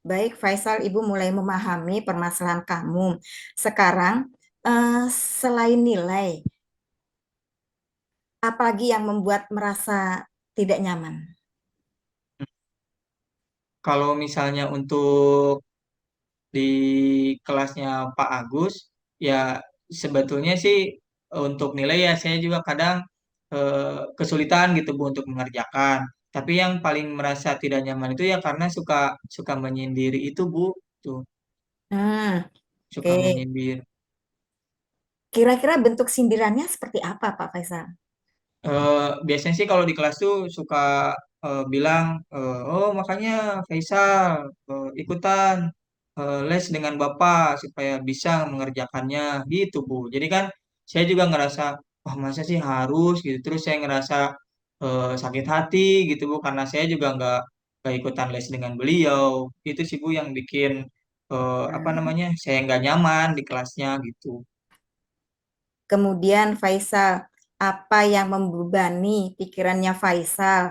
baik Faisal, Ibu mulai memahami permasalahan kamu. Sekarang, selain nilai, apalagi yang membuat merasa tidak nyaman? Kalau misalnya untuk di kelasnya Pak Agus ya sebetulnya sih untuk nilai ya saya juga kadang kesulitan gitu Bu untuk mengerjakan. Tapi yang paling merasa tidak nyaman itu ya karena suka suka menyendiri itu Bu, tuh Hmm, suka oke. menyindir. Kira-kira bentuk sindirannya seperti apa, Pak Faisal? Biasanya sih kalau di kelas tuh suka bilang, oh makanya Faisal ikutan les dengan Bapak supaya bisa mengerjakannya gitu Bu. Jadi kan saya juga ngerasa, wah masa sih harus gitu. Terus saya ngerasa sakit hati gitu Bu karena saya juga nggak ikutan les dengan beliau. Itu sih Bu yang bikin apa Hmm. namanya saya nggak nyaman di kelasnya gitu. Kemudian Faisal, apa yang membebani pikirannya Faisal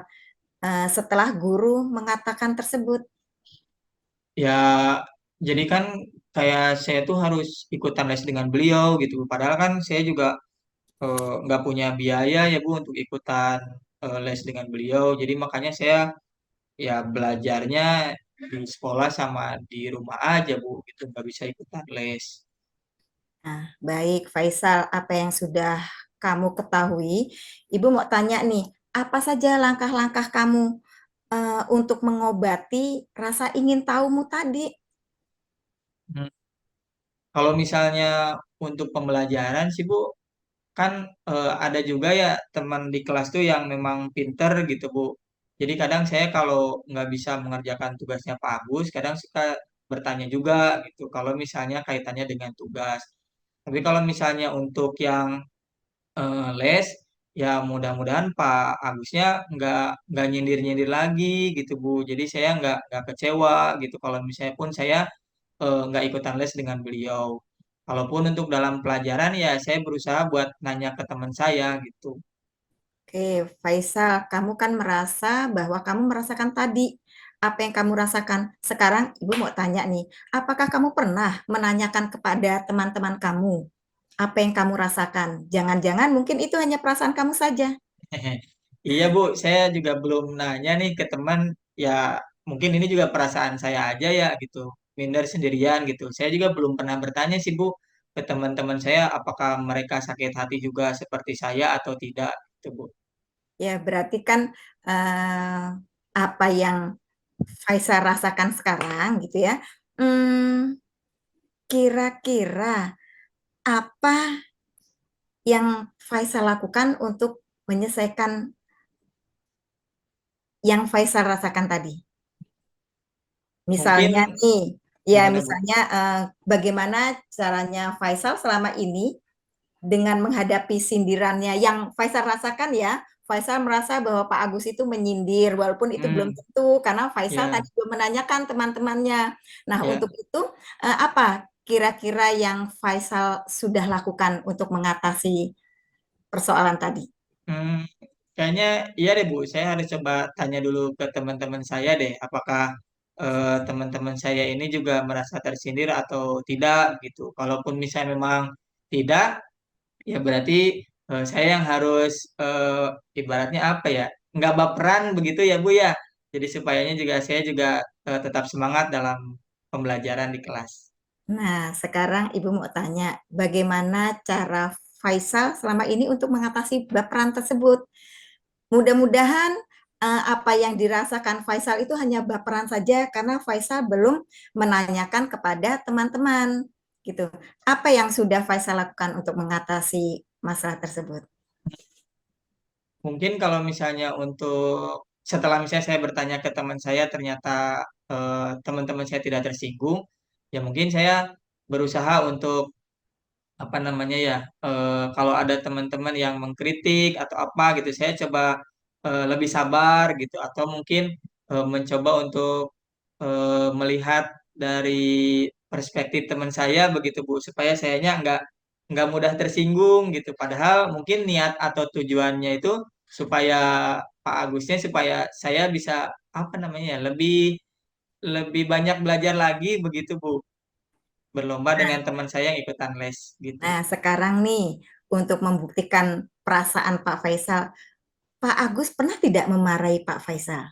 setelah guru mengatakan tersebut? Ya, jadi kan kayak saya tuh harus ikutan les dengan beliau gitu. Padahal kan saya juga nggak punya biaya ya Bu untuk ikutan les dengan beliau. Jadi makanya saya ya belajarnya di sekolah sama di rumah aja Bu, gitu nggak bisa ikutan les. Nah, baik Faisal, apa yang sudah kamu ketahui, Ibu mau tanya nih, apa saja langkah-langkah kamu untuk mengobati rasa ingin tahumu tadi? Hmm. Kalau misalnya untuk pembelajaran sih Bu, kan ada juga ya teman di kelas tuh yang memang pinter gitu Bu. Jadi kadang saya kalau nggak bisa mengerjakan tugasnya Pak Agus, kadang suka bertanya juga gitu. Kalau misalnya kaitannya dengan tugas. Tapi kalau misalnya untuk yang les, ya mudah-mudahan Pak Agusnya nggak nyindir-nyindir lagi gitu Bu. Jadi saya nggak kecewa gitu. Kalau misalnya pun saya nggak ikutan les dengan beliau. Kalaupun untuk dalam pelajaran ya saya berusaha buat nanya ke teman saya gitu. Oke, Faisal, kamu kan merasa bahwa kamu merasakan tadi apa yang kamu rasakan. Sekarang Ibu mau tanya nih, apakah kamu pernah menanyakan kepada teman-teman kamu apa yang kamu rasakan? Jangan-jangan mungkin itu hanya perasaan kamu saja. Iya Bu, saya juga belum nanya nih ke teman. Ya mungkin ini juga perasaan saya aja ya gitu. Minder sendirian gitu. Saya juga belum pernah bertanya sih Bu ke teman-teman saya apakah mereka sakit hati juga seperti saya atau tidak gitu Bu. Ya, berarti kan eh, apa yang Faisal rasakan sekarang gitu ya. Hmm, kira-kira apa yang Faisal lakukan untuk menyelesaikan yang Faisal rasakan tadi? Mungkin Misalnya nih, ya gimana Bu? misalnya bagaimana caranya Faisal selama ini dengan menghadapi sindirannya yang Faisal rasakan ya. Faisal merasa bahwa Pak Agus itu menyindir, walaupun itu belum Hmm, tentu karena Faisal ya, tadi belum menanyakan teman-temannya. Nah, ya. untuk itu apa kira-kira yang Faisal sudah lakukan untuk mengatasi persoalan tadi? Hmm, kayaknya iya deh Bu. Saya harus coba tanya dulu ke teman-teman saya deh. Apakah teman-teman saya ini juga merasa tersindir atau tidak gitu. Kalaupun misalnya memang tidak, ya berarti saya yang harus ibaratnya apa ya? Nggak baperan begitu ya Bu ya. Jadi supayanya juga saya juga tetap semangat dalam pembelajaran di kelas. Nah, sekarang Ibu mau tanya, bagaimana cara Faisal selama ini untuk mengatasi baperan tersebut. Mudah-mudahan apa yang dirasakan Faisal itu hanya baperan saja karena Faisal belum menanyakan kepada teman-teman gitu. Apa yang sudah Faisal lakukan untuk mengatasi masalah tersebut? Mungkin kalau misalnya untuk setelah misalnya saya bertanya ke teman saya ternyata teman-teman saya tidak tersinggung, ya mungkin saya berusaha untuk apa namanya ya, kalau ada teman-teman yang mengkritik atau apa gitu, saya coba lebih sabar gitu, atau mungkin mencoba untuk melihat dari perspektif teman saya begitu Bu, supaya sayanya nggak mudah tersinggung gitu. Padahal mungkin niat atau tujuannya itu supaya Pak Agusnya, supaya saya bisa apa namanya ya, lebih lebih banyak belajar lagi begitu Bu, berlomba dengan teman saya yang ikutan les gitu. Nah, sekarang nih untuk membuktikan perasaan Pak Faisal, Pak Agus pernah tidak memarahi Pak Faisal?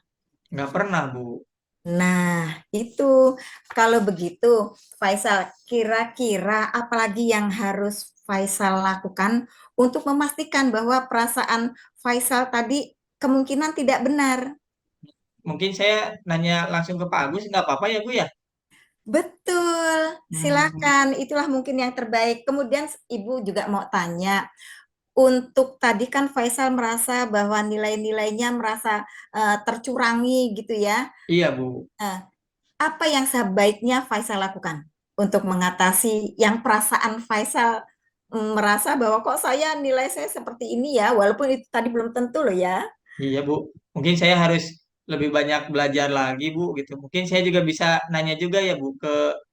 Nggak pernah Bu. Nah, itu kalau begitu, Faisal, kira-kira apalagi yang harus Faisal lakukan untuk memastikan bahwa perasaan Faisal tadi kemungkinan tidak benar? Mungkin saya nanya langsung ke Pak Agus nggak apa-apa ya Bu ya? Betul, Hmm, silakan. Itulah mungkin yang terbaik. Kemudian Ibu juga mau tanya, untuk tadi kan Faisal merasa bahwa nilai-nilainya merasa tercurangi gitu ya. iya Bu. Eh, apa yang sebaiknya Faisal lakukan untuk mengatasi yang perasaan Faisal merasa bahwa kok saya nilai saya seperti ini ya, walaupun itu tadi belum tentu loh ya. Iya Bu, mungkin saya harus lebih banyak belajar lagi Bu gitu. Mungkin saya juga bisa nanya juga ya Bu ke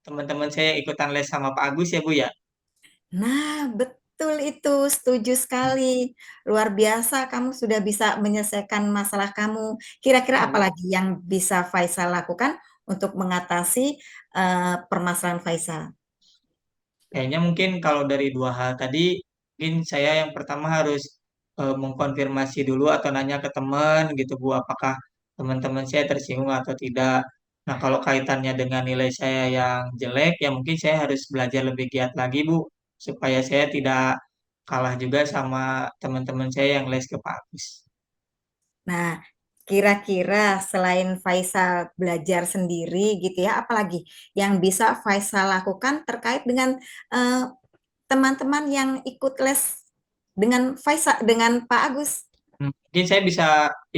teman-teman saya yang ikutan les sama Pak Agus ya Bu ya. Nah, betul itu, setuju sekali. Luar biasa kamu sudah bisa menyelesaikan masalah kamu. Kira-kira Ya apa Bu. lagi yang bisa Faisal lakukan untuk mengatasi permasalahan Faisal? Kayaknya mungkin kalau dari dua hal tadi, mungkin saya yang pertama harus mengkonfirmasi dulu atau nanya ke teman gitu Bu, apakah teman-teman saya tersinggung atau tidak. Nah, kalau kaitannya dengan nilai saya yang jelek, ya mungkin saya harus belajar lebih giat lagi Bu, supaya saya tidak kalah juga sama teman-teman saya yang les ke Pak Agus. Nah, kira-kira selain Faisal belajar sendiri gitu ya, apalagi yang bisa Faisal lakukan terkait dengan eh, teman-teman yang ikut les dengan Faisal, dengan Pak Agus? Mungkin saya bisa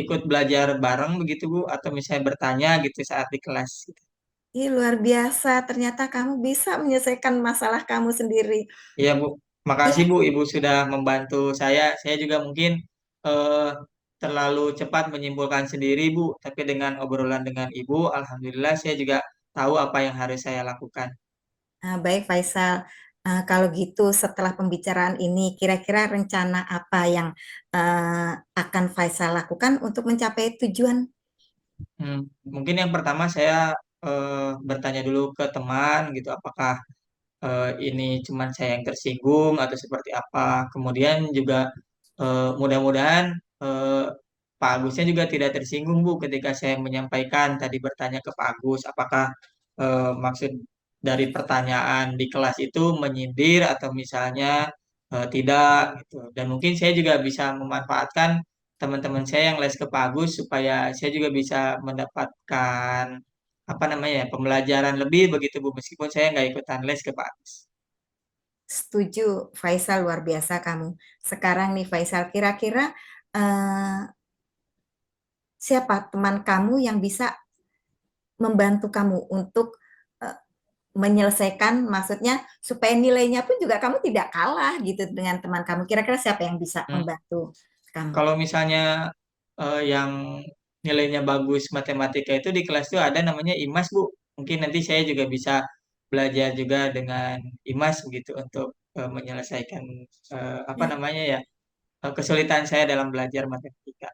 ikut belajar bareng begitu Bu, atau misalnya bertanya gitu saat di kelas. Ih, luar biasa, ternyata kamu bisa menyelesaikan masalah kamu sendiri. Iya Bu, makasih Ya, Bu, Ibu sudah membantu saya. Saya juga mungkin eh, terlalu cepat menyimpulkan sendiri Bu, tapi dengan obrolan dengan Ibu, Alhamdulillah saya juga tahu apa yang harus saya lakukan. baik Faisal. Kalau gitu setelah pembicaraan ini, kira-kira rencana apa yang akan Faisal lakukan untuk mencapai tujuan? Hmm, Mungkin yang pertama saya bertanya dulu ke teman gitu, apakah ini cuman saya yang tersinggung atau seperti apa. Kemudian juga mudah-mudahan Pak Agusnya juga tidak tersinggung Bu ketika saya menyampaikan tadi bertanya ke Pak Agus apakah maksud dari pertanyaan di kelas itu menyindir atau misalnya tidak gitu. Dan mungkin saya juga bisa memanfaatkan teman-teman saya yang les ke Pak Agus supaya saya juga bisa mendapatkan apa namanya ya, pembelajaran lebih begitu Bu, meskipun saya nggak ikutan les ke Pak Agus. Setuju, Faisal luar biasa kamu. Sekarang nih Faisal, kira-kira eh, siapa teman kamu yang bisa membantu kamu untuk eh, menyelesaikan, maksudnya supaya nilainya pun juga kamu tidak kalah gitu dengan teman kamu. Kira-kira siapa yang bisa Hmm, membantu kamu? Kalau misalnya yang nilainya bagus matematika itu di kelas itu ada namanya IMAS Bu. Mungkin nanti saya juga bisa belajar juga dengan IMAS begitu untuk menyelesaikan apa Ya, namanya ya, kesulitan saya dalam belajar matematika.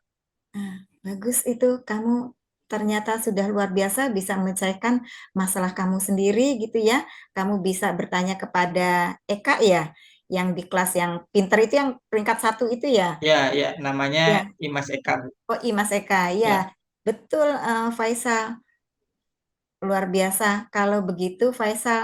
bagus itu kamu ternyata sudah luar biasa bisa menyelesaikan masalah kamu sendiri gitu ya. Kamu bisa bertanya kepada Eka ya, yang di kelas yang pinter itu yang peringkat satu itu ya. Ya, ya namanya Ya, IMAS Eka Bu. oh iya Mas Eka, ya Ya, betul Faisal luar biasa. Kalau begitu Faisal,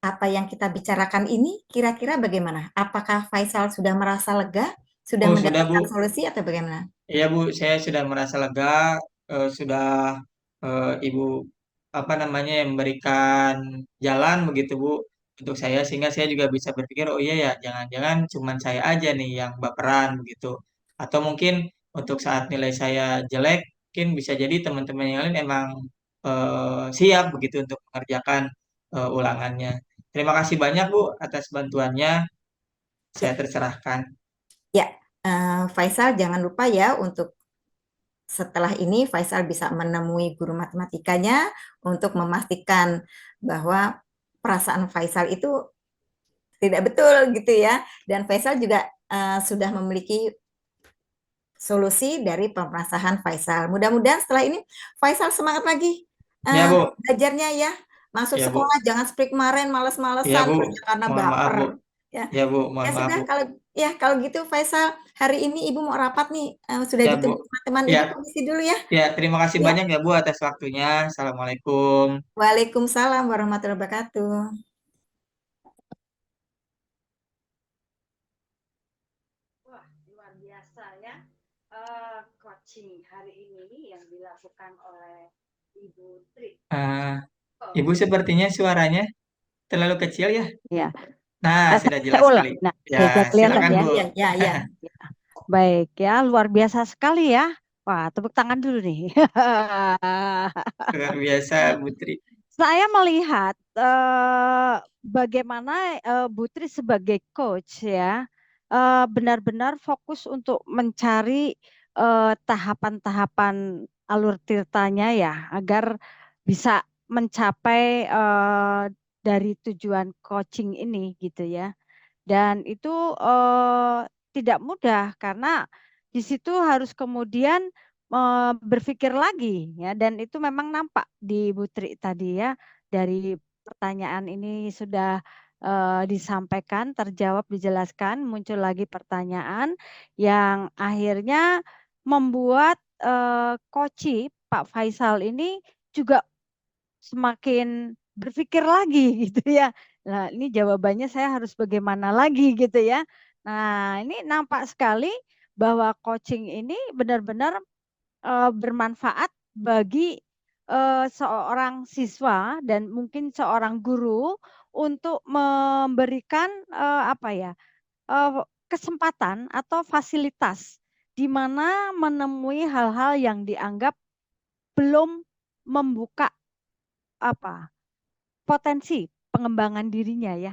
apa yang kita bicarakan ini kira-kira bagaimana? Apakah Faisal sudah merasa lega, sudah Oh sudah Bu, mendapatkan solusi atau bagaimana? iya Bu, saya sudah merasa lega, sudah Ibu apa namanya yang memberikan jalan begitu Bu untuk saya sehingga saya juga bisa berpikir oh iya ya jangan-jangan cuman saya aja nih yang baperan begitu atau mungkin untuk saat nilai saya jelek mungkin bisa jadi teman-teman yang lain emang siap begitu untuk mengerjakan ulangannya. Terima kasih banyak Bu atas bantuannya, Ya, saya tercerahkan. ya. Faisal jangan lupa ya untuk setelah ini Faisal bisa menemui guru matematikanya untuk memastikan bahwa perasaan Faisal itu tidak betul gitu ya. Dan Faisal juga sudah memiliki solusi dari permasalahan Faisal. Mudah-mudahan setelah ini Faisal semangat lagi Ya Bu, belajarnya ya. Masuk ya Bu, sekolah jangan seperti kemarin ya males-malesan Bu, hanya karena mohon maaf baper Bu, ya. ya Bu, Ya mohon maaf sudah Bu. kalau gitu Faisal hari ini Ibu mau rapat nih. Sudah Ya Bu, ditunggu teman-teman ya, Ibu komisi dulu ya. ya terima kasih Ya. banyak ya Bu atas waktunya. Assalamualaikum. Waalaikumsalam warahmatullahi wabarakatuh. Wah, luar biasa ya. Coaching hari ini yang dilakukan oleh Ibu Tri. Eh, Oh, Ibu sepertinya suaranya terlalu kecil ya. ya. Nah, sudah Saya jelas sekali. ulang. Nah, Ya, oke, saya kelihatan silakan ya. Bu. Ya, ya, ya. Baik ya, luar biasa sekali ya. Wah, tepuk tangan dulu nih. Luar biasa Bu Tri. Saya melihat bagaimana Bu Tri sebagai coach ya, benar-benar fokus untuk mencari tahapan-tahapan alur tirtanya ya, agar bisa mencapai dari tujuan coaching ini gitu ya. Dan itu tidak mudah karena di situ harus kemudian berpikir lagi ya, dan itu memang nampak di Butri tadi ya, dari pertanyaan ini sudah disampaikan, terjawab, dijelaskan, muncul lagi pertanyaan yang akhirnya membuat Koci Pak Faisal ini juga semakin berpikir lagi gitu ya. Nah, ini jawabannya saya harus bagaimana lagi gitu ya. Nah, ini nampak sekali bahwa coaching ini benar-benar bermanfaat bagi seorang siswa dan mungkin seorang guru untuk memberikan apa ya, kesempatan atau fasilitas di mana menemui hal-hal yang dianggap belum membuka apa potensi pengembangan dirinya ya.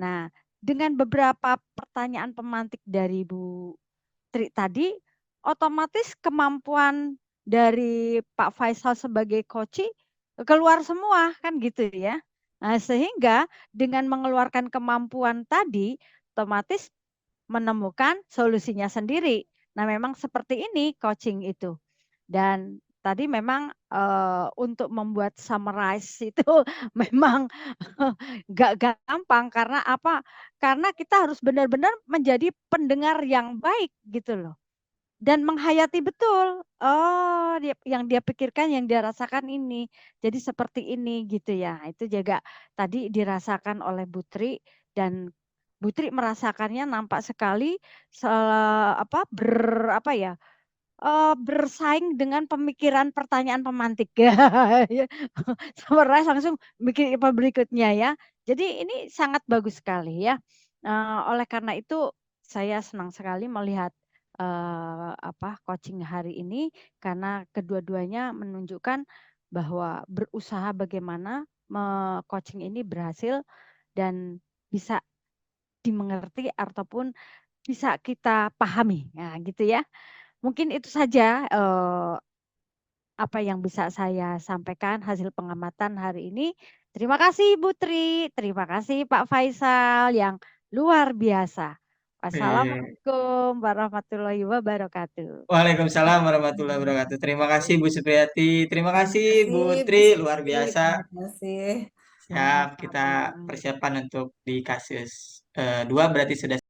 Nah, dengan beberapa pertanyaan pemantik dari Bu Tri tadi, otomatis kemampuan dari Pak Faisal sebagai coach keluar semua kan gitu ya. Nah, sehingga dengan mengeluarkan kemampuan tadi, otomatis menemukan solusinya sendiri. Nah, memang seperti ini coaching itu. Dan tadi memang untuk membuat summarize itu memang gak gampang karena apa? Karena kita harus benar-benar menjadi pendengar yang baik gitu loh. Dan menghayati betul, oh yang dia pikirkan, yang dia rasakan ini. Jadi seperti ini gitu ya. Itu juga tadi dirasakan oleh Butri dan Butri merasakannya nampak sekali apa ya, bersaing dengan pemikiran pertanyaan pemantik. Ya. Summarize langsung bikin apa berikutnya ya. Jadi ini sangat bagus sekali ya. Oleh karena itu saya senang sekali melihat apa coaching hari ini karena kedua-duanya menunjukkan bahwa berusaha bagaimana coaching ini berhasil dan bisa dimengerti ataupun bisa kita pahami. Nah, gitu ya. Mungkin itu saja apa yang bisa saya sampaikan hasil pengamatan hari ini. Terima kasih Ibu Tri, terima kasih Pak Faisal yang luar biasa. Eh, Wassalamualaikum warahmatullahi wabarakatuh. Waalaikumsalam warahmatullahi wabarakatuh. Terima kasih Bu Supriyati. Terima Terima kasih Bu kasih Bu Tri, luar Siti, biasa. terima kasih. Siap, kita Sama-sama. persiapan untuk di kasus 2 berarti sudah